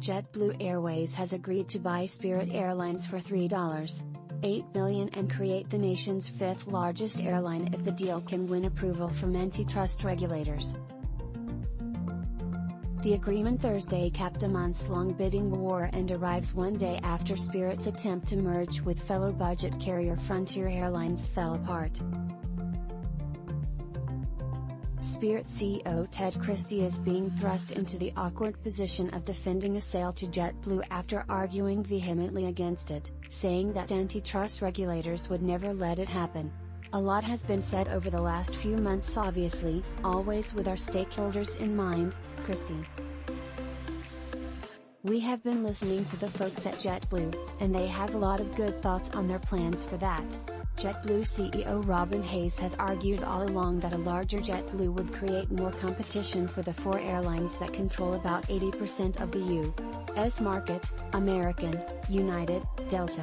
JetBlue Airways has agreed to buy Spirit Airlines for $3.8 billion and create the nation's fifth largest airline if the deal can win approval from antitrust regulators. The agreement Thursday capped a months-long bidding war and arrives one day after Spirit's attempt to merge with fellow budget carrier Frontier Airlines fell apart. Spirit CEO Ted Christie is being thrust into the awkward position of defending a sale to JetBlue after arguing vehemently against it, saying that antitrust regulators would never let it happen. A lot has been said over the last few months, obviously, always with our stakeholders in mind, Christie. We have been listening to the folks at JetBlue, and they have a lot of good thoughts on their plans for that. JetBlue CEO Robin Hayes has argued all along that a larger JetBlue would create more competition for the four airlines that control about 80% of the U.S. market: American, United, Delta.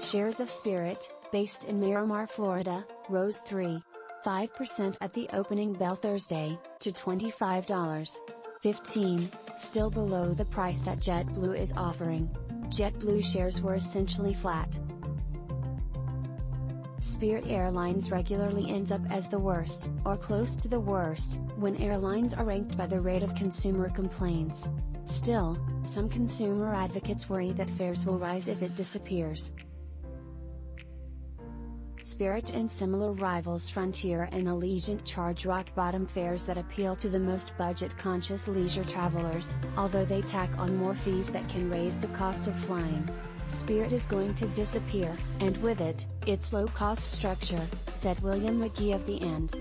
Shares of Spirit, based in Miramar, Florida, rose 3.5% at the opening bell Thursday, to $25.15, still below the price that JetBlue is offering. JetBlue shares were essentially flat. Spirit Airlines regularly ends up as the worst, or close to the worst, when airlines are ranked by the rate of consumer complaints. Still, some consumer advocates worry that fares will rise if it disappears. Spirit and similar rivals Frontier and Allegiant charge rock-bottom fares that appeal to the most budget-conscious leisure travelers, although they tack on more fees that can raise the cost of flying. Spirit is going to disappear, and with it, its low-cost structure, said William McGee of the end.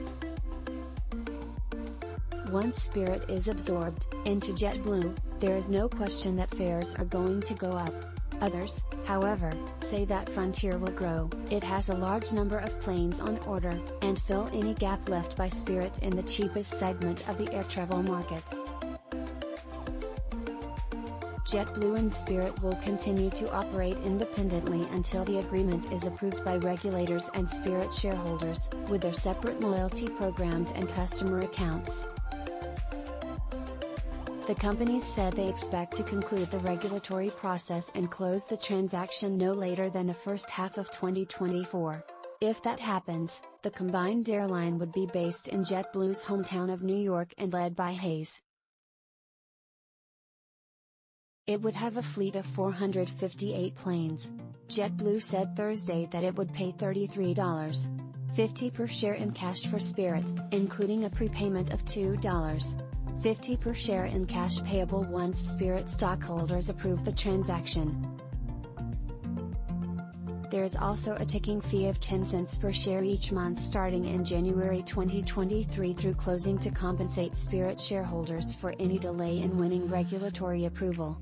Once Spirit is absorbed into JetBlue, there is no question that fares are going to go up. Others, however, say that Frontier will grow. It has a large number of planes on order, and fill any gap left by Spirit in the cheapest segment of the air travel market. JetBlue and Spirit will continue to operate independently until the agreement is approved by regulators and Spirit shareholders, with their separate loyalty programs and customer accounts. The companies said they expect to conclude the regulatory process and close the transaction no later than the first half of 2024. If that happens, the combined airline would be based in JetBlue's hometown of New York and led by Hayes. It would have a fleet of 458 planes. JetBlue said Thursday that it would pay $33.50 per share in cash for Spirit, including a prepayment of $2.50 per share in cash payable once Spirit stockholders approve the transaction. There is also a ticking fee of 10 cents per share each month starting in January 2023 through closing to compensate Spirit shareholders for any delay in winning regulatory approval.